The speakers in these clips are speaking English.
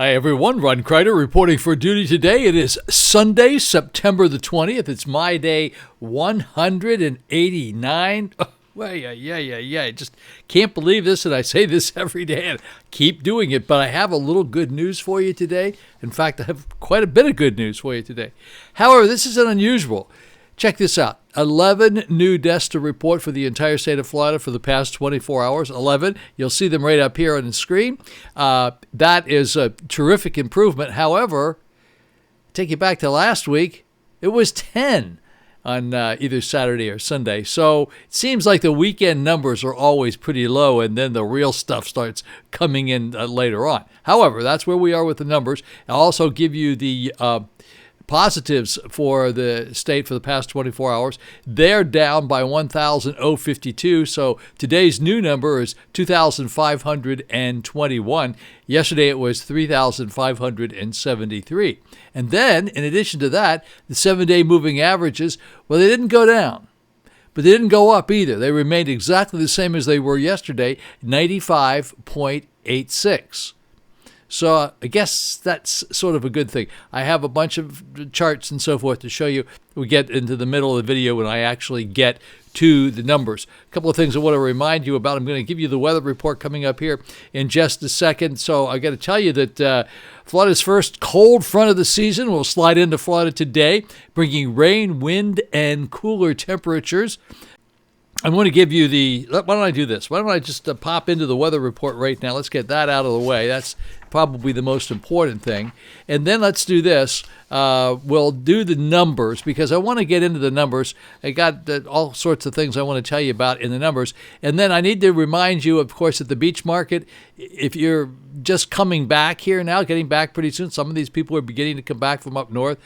Hi everyone, Ron Crider reporting for duty today. It is Sunday, September the 20th. It's my day 189. Oh, well, yeah. I just can't believe this, and I say this every day and keep doing it, but I have a little good news for you today. In fact, I have quite a bit of good news for you today. However, this is unusual. Check this out. 11 new deaths to report for the entire state of Florida for the past 24 hours. 11. You'll see them right up here on the screen. That is a terrific improvement. However, take you back to last week, it was 10 on either Saturday or Sunday. So it seems like the weekend numbers are always pretty low, and then the real stuff starts coming in later on. However, that's where we are with the numbers. I'll also give you the positives for the state for the past 24 hours. They're down by 1,052. So today's new number is 2,521. Yesterday it was 3,573. And then, in addition to that, the 7-day moving averages, well, they didn't go down, but they didn't go up either. They remained exactly the same as they were yesterday, 95.86. So I guess that's sort of a good thing. I have a bunch of charts and so forth to show you. We get into the middle of the video when I actually get to the numbers. A couple of things I want to remind you about. I'm going to give you the weather report coming up here in just a second. So I got to tell you that Florida's first cold front of the season will slide into Florida today, bringing rain, wind, and cooler temperatures. I'm going to give you why don't I do this? Why don't I just pop into the weather report right now? Let's get that out of the way. That's probably the most important thing. And then let's do this. We'll do the numbers because I want to get into the numbers. I got all sorts of things I want to tell you about in the numbers. And then I need to remind you, of course, at the beach market, if you're just coming back here now, getting back pretty soon, some of these people are beginning to come back from up north.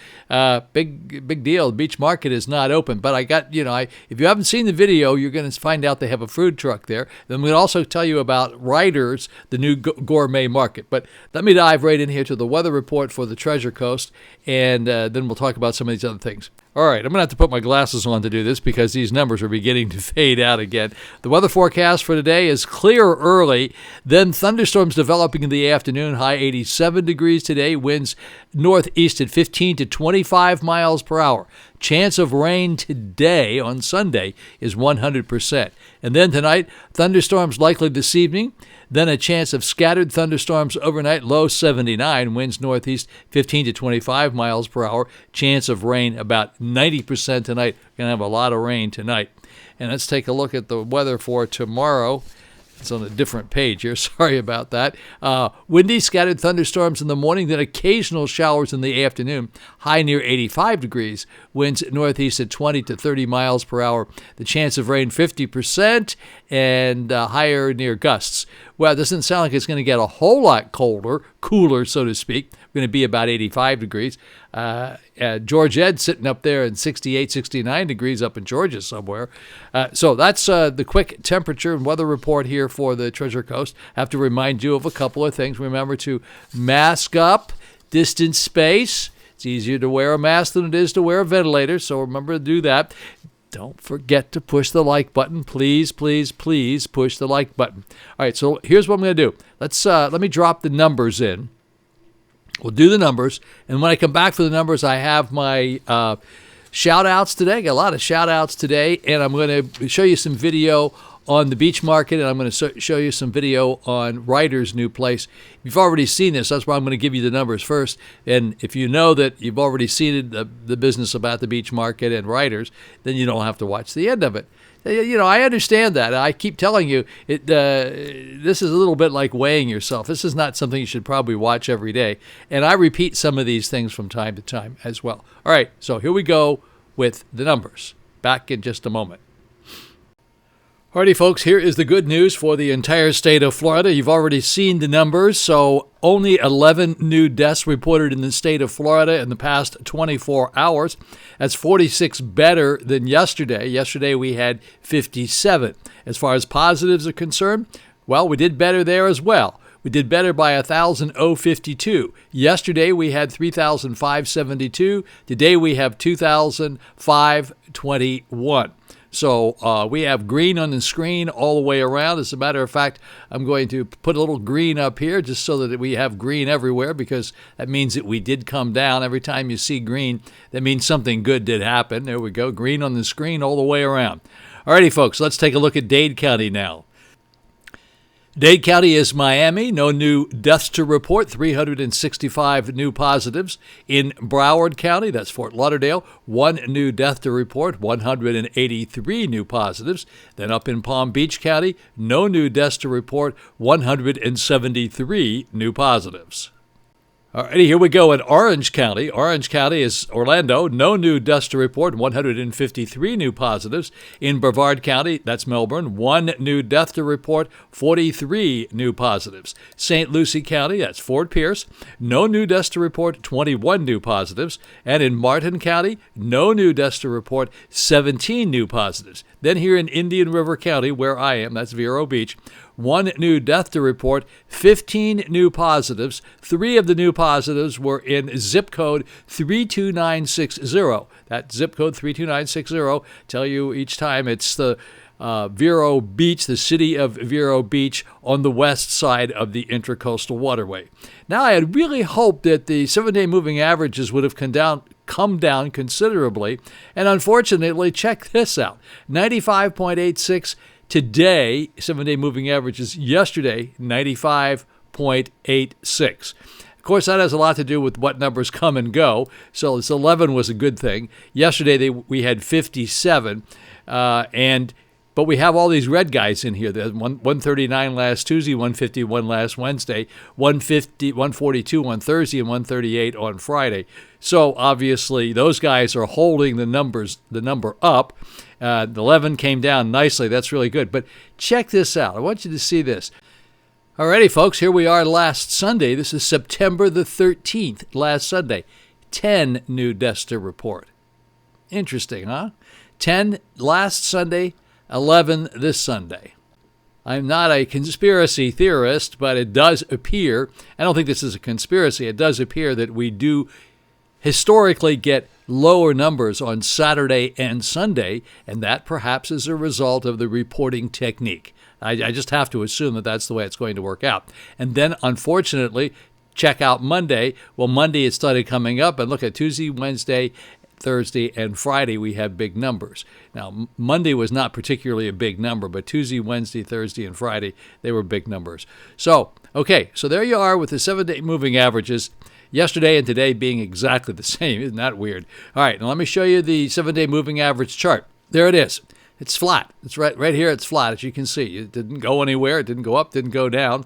Big deal. The beach market is not open. But I got, if you haven't seen the video, you're going to find out they have a food truck there. Then I'm going to also tell you about Ryder's, the new gourmet market. But let me dive right in here to the weather report for the Treasure Coast, and then we'll talk about some of these other things. All right, I'm going to have to put my glasses on to do this because these numbers are beginning to fade out again. The weather forecast for today is clear early, then thunderstorms developing in the afternoon, high 87 degrees today, winds northeast at 15 to 25 miles per hour. Chance of rain today on Sunday is 100%. And then tonight, thunderstorms likely this evening. Then a chance of scattered thunderstorms overnight, low 79, winds northeast 15 to 25 miles per hour. Chance of rain about 90% tonight. We're going to have a lot of rain tonight. And let's take a look at the weather for tomorrow. It's on a different page here. Sorry about that. Windy, scattered thunderstorms in the morning, then occasional showers in the afternoon. High near 85 degrees. Winds northeast at 20 to 30 miles per hour. The chance of rain 50% and higher near gusts. Well, it doesn't sound like it's going to get a whole lot cooler, so to speak. We're going to be about 85 degrees. George Ed sitting up there in 68, 69 degrees up in Georgia somewhere. So that's the quick temperature and weather report here for the Treasure Coast. I have to remind you of a couple of things. Remember to mask up, distance space. It's easier to wear a mask than it is to wear a ventilator, so remember to do that. Don't forget to push the like button. Please, please, please push the like button. All right, so here's what I'm going to do. Let me drop the numbers in. We'll do the numbers, and when I come back for the numbers, I have my shout-outs today. I got a lot of shout-outs today, and I'm going to show you some video on the beach market, and I'm going to show you some video on Ryder's new place. If you've already seen this, that's why I'm going to give you the numbers first. And if you know that you've already seen the business about the beach market and Ryder's, then you don't have to watch the end of it. I understand that. I keep telling you, this is a little bit like weighing yourself. This is not something you should probably watch every day. And I repeat some of these things from time to time as well. All right, so here we go with the numbers. Back in just a moment. Alrighty, folks, here is the good news for the entire state of Florida. You've already seen the numbers, so only 11 new deaths reported in the state of Florida in the past 24 hours. That's 46 better than yesterday. Yesterday we had 57. As far as positives are concerned, well, we did better there as well. We did better by 1,052. Yesterday we had 3,572. Today we have 2,521. So we have green on the screen all the way around. As a matter of fact, I'm going to put a little green up here just so that we have green everywhere, because that means that we did come down. Every time you see green, that means something good did happen. There we go, green on the screen all the way around. Alrighty, folks, let's take a look at Dade County now. Dade County is Miami. No new deaths to report, 365 new positives. In Broward County, that's Fort Lauderdale, 1 new death to report, 183 new positives. Then up in Palm Beach County, no new deaths to report, 173 new positives. All righty, here we go in Orange County. Orange County is Orlando. No new deaths to report, 153 new positives. In Brevard County, that's Melbourne, 1 new death to report, 43 new positives. St. Lucie County, that's Fort Pierce. No new deaths to report, 21 new positives. And in Martin County, no new deaths to report, 17 new positives. Then here in Indian River County, where I am, that's Vero Beach, 1 new death to report, 15 new positives. 3 of the new positives were in zip code 32960. That zip code 32960, tell you each time it's the Vero Beach, the city of Vero Beach, on the west side of the Intracoastal Waterway. Now, I had really hoped that the 7-day moving averages would have come down considerably, and unfortunately, check this out, 95.86 today, 7-day moving averages. Yesterday, 95.86. Of course, that has a lot to do with what numbers come and go. So this 11 was a good thing. Yesterday, we had 57, but we have all these red guys in here. There's 139 last Tuesday, 151 last Wednesday, 142 on Thursday, and 138 on Friday. So obviously, those guys are holding the number up. The 11 came down nicely. That's really good. But check this out. I want you to see this. Alrighty, folks, here we are last Sunday. This is September the 13th, last Sunday. 10 new deaths to report. Interesting, huh? 10 last Sunday, 11 this Sunday. I'm not a conspiracy theorist, but it does appear, I don't think this is a conspiracy, it does appear that we do historically get lower numbers on Saturday and Sunday, and that perhaps is a result of the reporting technique. I just have to assume that that's the way it's going to work out. And then, unfortunately, check out Monday. Well, Monday it started coming up, and look at Tuesday, Wednesday, Thursday, and Friday we have big numbers. Now, Monday was not particularly a big number, but Tuesday, Wednesday, Thursday, and Friday, they were big numbers. So, okay, so there you are with the 7-day moving averages. Yesterday and today being exactly the same. Isn't that weird? All right, now let me show you the 7-day moving average chart. There it is. It's flat. It's right here. It's flat, as you can see. It didn't go anywhere. It didn't go up, didn't go down.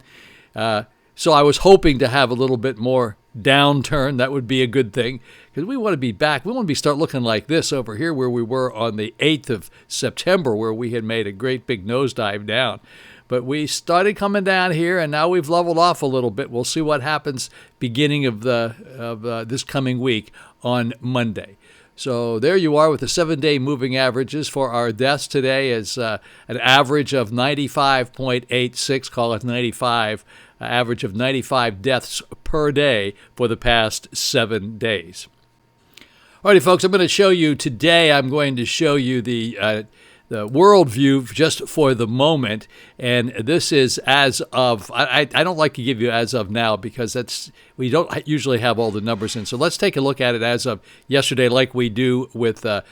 So I was hoping to have a little bit more downturn. That would be a good thing, because we want to be back. We want to start looking like this over here where we were on the 8th of September, where we had made a great big nosedive down. But we started coming down here, and now we've leveled off a little bit. We'll see what happens beginning of this coming week on Monday. So there you are with the 7-day moving averages for our deaths today is an average of 95.86, call it 95, average of 95 deaths per day for the past 7 days. All righty, folks, I'm going to show you today, I'm going to show you the world view just for the moment, and this is as of, I don't like to give you as of now because we don't usually have all the numbers in. So let's take a look at it as of yesterday like we do with the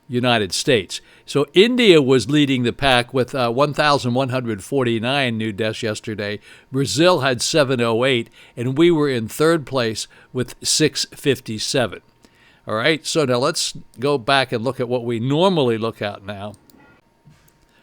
United States. So India was leading the pack with 1,149 new deaths yesterday. Brazil had 708, and we were in third place with 657. All right, so now let's go back and look at what we normally look at now.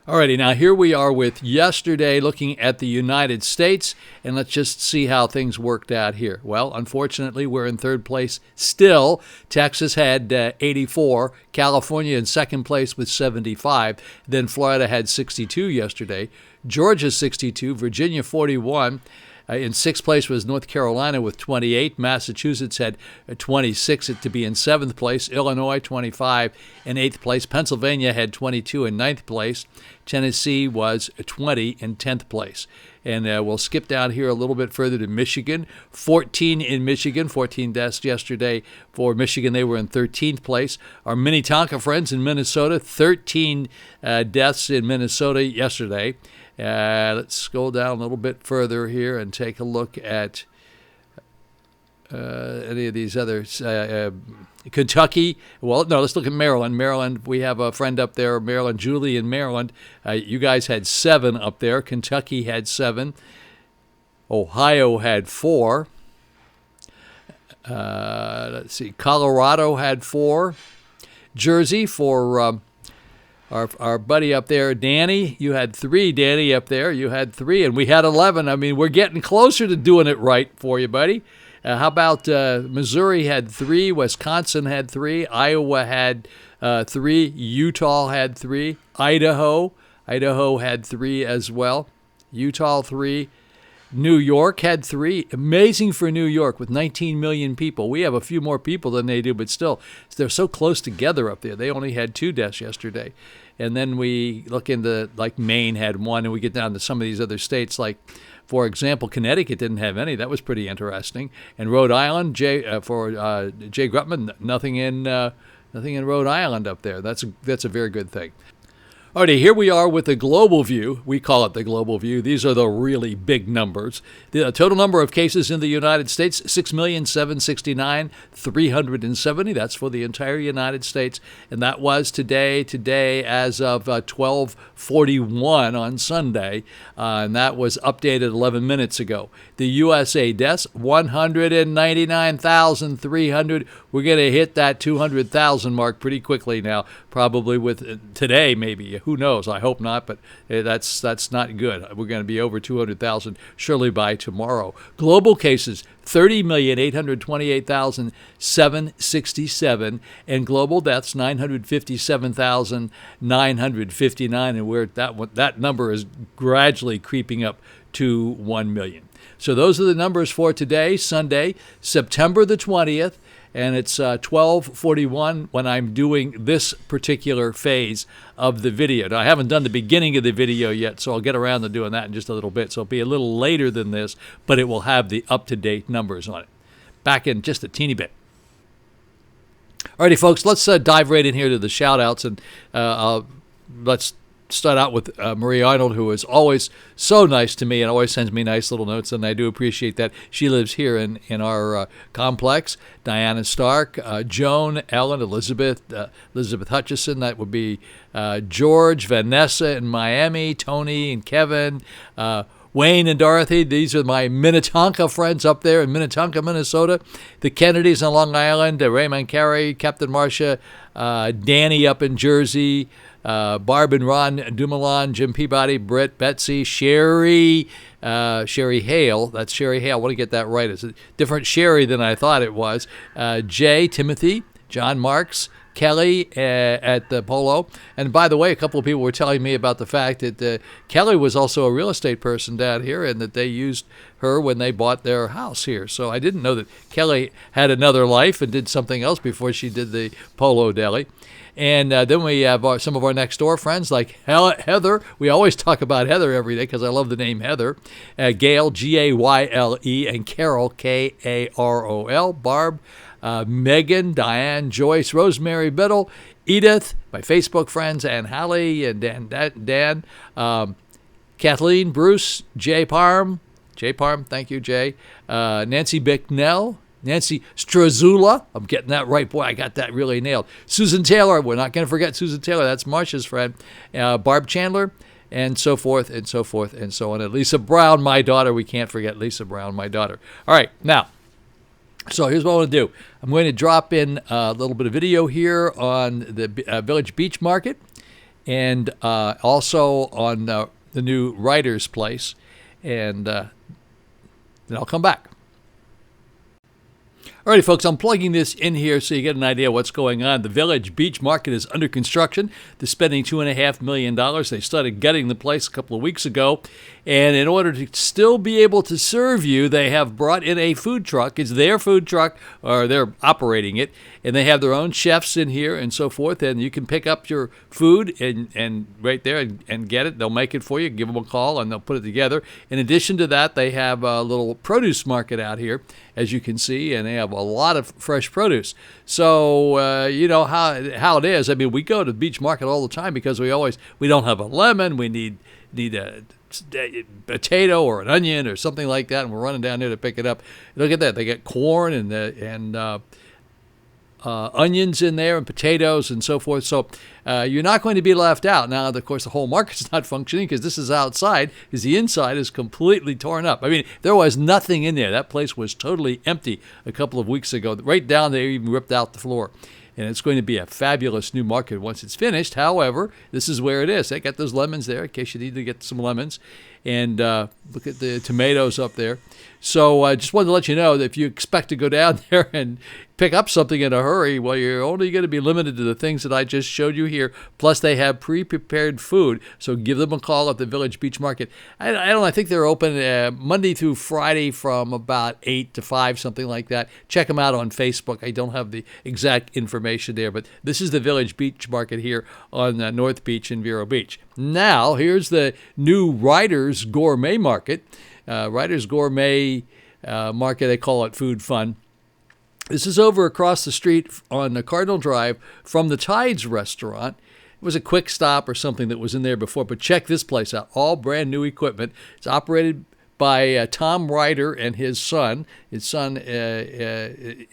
Alrighty, now here we are with yesterday looking at the United States, and let's just see how things worked out here. Well, unfortunately, we're in third place still. Texas had 84, California in second place with 75, then Florida had 62 yesterday, Georgia 62, Virginia 41, in sixth place was North Carolina with 28. Massachusetts had 26 to be in seventh place. Illinois, 25 in eighth place. Pennsylvania had 22 in ninth place. Tennessee was 20 in 10th place. And we'll skip down here a little bit further to Michigan. 14 in Michigan, 14 deaths yesterday for Michigan. They were in 13th place. Our Minnetonka friends in Minnesota, 13 deaths in Minnesota yesterday. Let's scroll down a little bit further here and take a look at any of these others. Kentucky. Well, no, let's look at Maryland. Maryland, we have a friend up there, Maryland, Julie in Maryland. You guys had 7 up there. Kentucky had 7. Ohio had 4. Let's see. Colorado had 4. Jersey for our buddy up there, Dannie. You had 3, Dannie, up there. You had 3, and we had 11. I mean, we're getting closer to doing it right for you, buddy. How about Missouri had 3, Wisconsin had 3, Iowa had 3, Utah had 3, Idaho had 3 as well, Utah 3, New York had 3. Amazing for New York with 19 million people. We have a few more people than they do, but still, they're so close together up there. They only had 2 deaths yesterday. And then we look into, like, Maine had 1, and we get down to some of these other states, like, for example, Connecticut didn't have any. That was pretty interesting. And Rhode Island, Jay Grutman, nothing in Rhode Island up there. That's a very good thing. Alrighty, here we are with the global view. We call it the global view. These are the really big numbers. The total number of cases in the United States, 6,769,370. That's for the entire United States. And that was today as of 12:41 on Sunday. And that was updated 11 minutes ago. The USA deaths, 199,300. We're going to hit that 200,000 mark pretty quickly now, probably with today maybe. Who knows? I hope not, but that's not good. We're going to be over 200,000 surely by tomorrow. Global cases, 30,828,767, and global deaths, 957,959, and that number is gradually creeping up to 1 million. So those are the numbers for today, Sunday, September the 20th. And it's 12:41 when I'm doing this particular phase of the video. Now, I haven't done the beginning of the video yet, so I'll get around to doing that in just a little bit. So it'll be a little later than this, but it will have the up-to-date numbers on it. Back in just a teeny bit. Alrighty, folks, let's dive right in here to the shout-outs, and let's start out with Marie Arnold, who is always so nice to me and always sends me nice little notes, and I do appreciate that. She lives here in our complex. Diana Stark, Joan, Ellen, Elizabeth Hutchinson, that would be George, Vanessa in Miami, Tony and Kevin, Wayne and Dorothy. These are my Minnetonka friends up there in Minnetonka, Minnesota. The Kennedys on Long Island, Ray Mancari, Captain Marsha, Dannie up in Jersey, Barb and Ron Dumoulin, Jim Peabody, Britt, Betsy, Sherrie, Hale. That's Sherrie Hale. I want to get that right. It's a different Sherrie than I thought it was. Jay, Timothy, John Marx, Kelly at the Polo. And by the way, a couple of people were telling me about the fact that Kelly was also a real estate person down here and that they used her when they bought their house here. So I didn't know that Kelly had another life and did something else before she did the Polo Deli. And then we have some of our next door friends like Heather. We always talk about Heather every day because I love the name Heather. Gayle, Gayle, and Karol, Karol. Barb, Megan, Diane, Joyce, Rosemary, Bitle, Edith, my Facebook friends, and Hale and Dan, Kathleen, Bruce, Jay Parm, thank you, Jay, Nancy Bicknell, Nancy Strazula, I'm getting that right. Boy, I got that really nailed. Susan Taylor, we're not going to forget Susan Taylor. That's Marsha's friend. Barb Chandler, and so forth, and so forth, and so on. And Lisa Brown, my daughter. We can't forget Lisa Brown, my daughter. All right, now, so here's what I want to do. I'm going to drop in a little bit of video here on the Village Beach Market and also on the new Ryder's place. And then I'll come back. Alrighty, folks, I'm plugging this in here so you get an idea of what's going on. The Village Beach Market is under construction. They're spending $2.5 million. They started gutting the place a couple of weeks ago. And in order to still be able to serve you, they have brought in a food truck. It's their food truck, or they're operating it. And they have their own chefs in here and so forth. And you can pick up your food and right there and get it. They'll make it for you. Give them a call and they'll put it together. In addition to that, they have a little produce market out here, as you can see, and they have a lot of fresh produce. So you know how it is. I mean, we go to the beach market all the time because we don't have a lemon. We need a potato or an onion or something like that, and we're running down there to pick it up. Look at that. They get corn and onions in there and potatoes and so forth. So you're not going to be left out. Now, of course, the whole market's not functioning because this is outside, because the inside is completely torn up. I mean, there was nothing in there. That place was totally empty a couple of weeks ago. Right down there, even ripped out the floor. And it's going to be a fabulous new market once it's finished. However, this is where it is. They got those lemons there in case you need to get some lemons. And look at the tomatoes up there. So I just wanted to let you know that if you expect to go down there and pick up something in a hurry, well, you're only going to be limited to the things that I just showed you here. Plus, they have pre-prepared food. So give them a call at the Village Beach Market. I don't know. I think they're open Monday through Friday from about 8 to 5, something like that. Check them out on Facebook. I don't have the exact information there, but this is the Village Beach Market here on North Beach in Vero Beach. Now, here's the new Ryder's Gourmet Market. Ryder's Gourmet Market, they call it Food Fun. This is over across the street on the Cardinal Drive from the Tides restaurant. It was a quick stop or something that was in there before, but check this place out. All brand new equipment. It's operated by Tom Ryder and his son. His son is...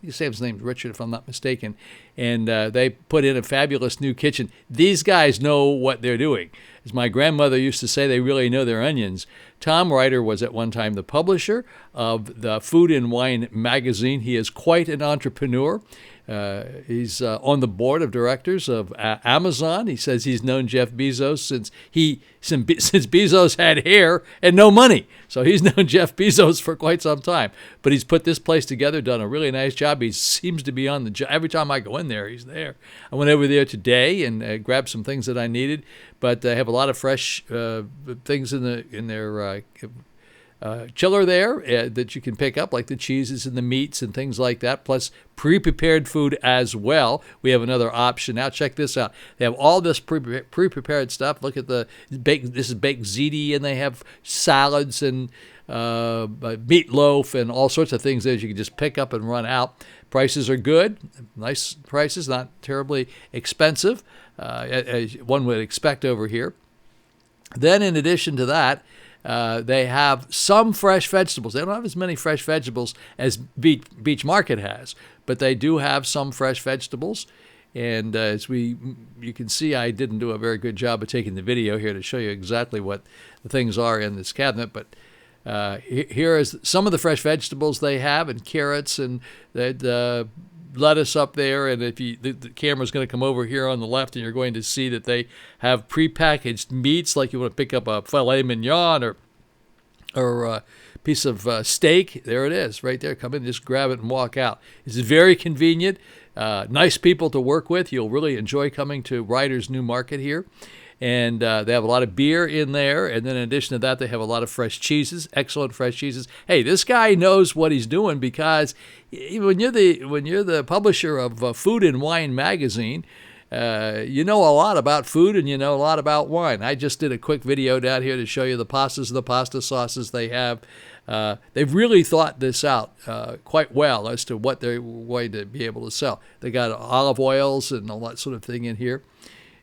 you say his name's Richard, if I'm not mistaken. And they put in a fabulous new kitchen. These guys know what they're doing. As my grandmother used to say, they really know their onions. Tom Ryder was at one time the publisher of the Food and Wine magazine. He is quite an entrepreneur. He's on the board of directors of Amazon. He says he's known Jeff Bezos since Bezos had hair and no money. So he's known Jeff Bezos for quite some time. But he's put this place together, done a really nice job. He seems to be on the job. Every time I go in there, he's there. I went over there today and grabbed some things that I needed. But they have a lot of fresh things in their chiller there that you can pick up, like the cheeses and the meats and things like that, plus pre-prepared food as well. We have another option. Now check this out. They have all this pre-prepared stuff. Look at this is baked ziti, and they have salads and meatloaf and all sorts of things that you can just pick up and run out. Prices are good. Nice prices, not terribly expensive, as one would expect over here. Then in addition to that, they have some fresh vegetables. They don't have as many fresh vegetables as Beach Market has, but they do have some fresh vegetables. And as you can see, I didn't do a very good job of taking the video here to show you exactly what the things are in this cabinet, but here is some of the fresh vegetables they have, and carrots and the lettuce up there. And if the camera's going to come over here on the left, and you're going to see that they have prepackaged meats, like you want to pick up a filet mignon or a piece of steak. There it is, right there. Come in, just grab it and walk out. It's very convenient. Nice people to work with. You'll really enjoy coming to Ryder's new market here. And they have a lot of beer in there. And then in addition to that, they have a lot of fresh cheeses, excellent fresh cheeses. Hey, this guy knows what he's doing, because when you're the publisher of Food and Wine magazine, you know a lot about food and you know a lot about wine. I just did a quick video down here to show you the pastas and the pasta sauces they have. They've really thought this out quite well as to what they're going to be able to sell. They got olive oils and all that sort of thing in here.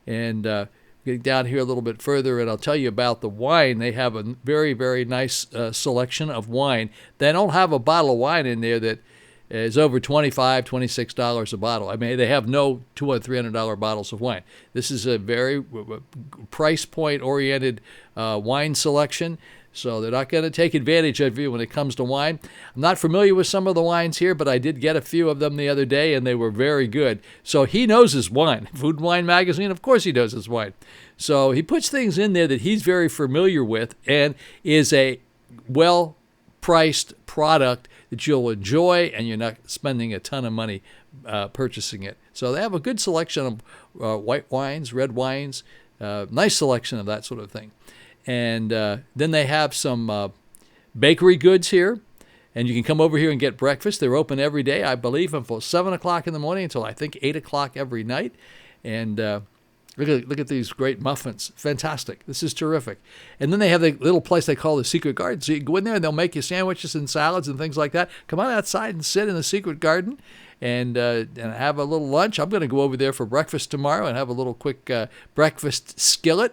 And getting down here a little bit further, and I'll tell you about the wine. They have a very, very nice selection of wine. They don't have a bottle of wine in there that is over $25, $26 a bottle. I mean, they have no $200, $300 bottles of wine. This is a very price point oriented wine selection. So they're not going to take advantage of you when it comes to wine. I'm not familiar with some of the wines here, but I did get a few of them the other day, and they were very good. So he knows his wine. Food and Wine magazine, of course he knows his wine. So he puts things in there that he's very familiar with and is a well-priced product that you'll enjoy, and you're not spending a ton of money purchasing it. So they have a good selection of white wines, red wines, nice selection of that sort of thing. And then they have some bakery goods here. And you can come over here and get breakfast. They're open every day, I believe, from 7 o'clock in the morning until I think 8 o'clock every night. And look at these great muffins. Fantastic. This is terrific. And then they have the little place they call the Secret Garden. So you can go in there and they'll make you sandwiches and salads and things like that. Come on outside and sit in the Secret Garden and have a little lunch. I'm going to go over there for breakfast tomorrow and have a little quick breakfast skillet.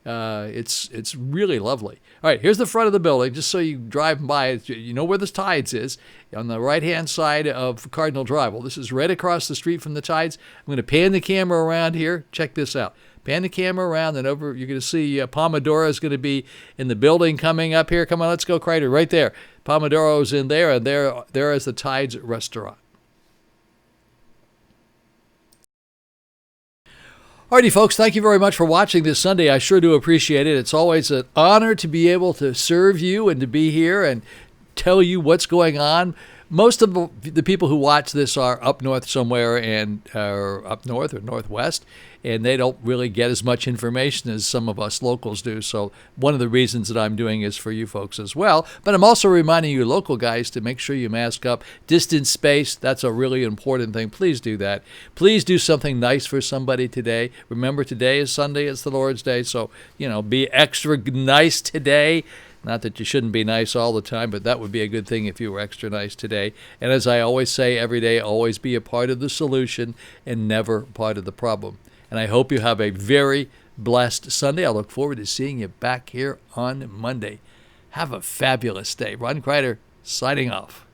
It's really lovely. All right, here's the front of the building, just so you drive by. You know where the Tides is, on the right-hand side of Cardinal Drive. Well, this is right across the street from the Tides. I'm going to pan the camera around here. Check this out. Pan the camera around, and over you're going to see Pomodoro is going to be in the building coming up here. Come on, let's go, Crider, right there. Pomodoro's in there, and there is the Tides restaurant. Alrighty, folks, thank you very much for watching this Sunday. I sure do appreciate it. It's always an honor to be able to serve you and to be here and tell you what's going on. Most of the people who watch this are up north somewhere and are up north or northwest, and they don't really get as much information as some of us locals do. So one of the reasons that I'm doing is for you folks as well. But I'm also reminding you local guys to make sure you mask up. Distance, space, that's a really important thing. Please do that. Please do something nice for somebody today. Remember, today is Sunday. It's the Lord's Day. So, be extra nice today. Not that you shouldn't be nice all the time, but that would be a good thing if you were extra nice today. And as I always say every day, always be a part of the solution and never part of the problem. And I hope you have a very blessed Sunday. I look forward to seeing you back here on Monday. Have a fabulous day. Ron Crider, signing off.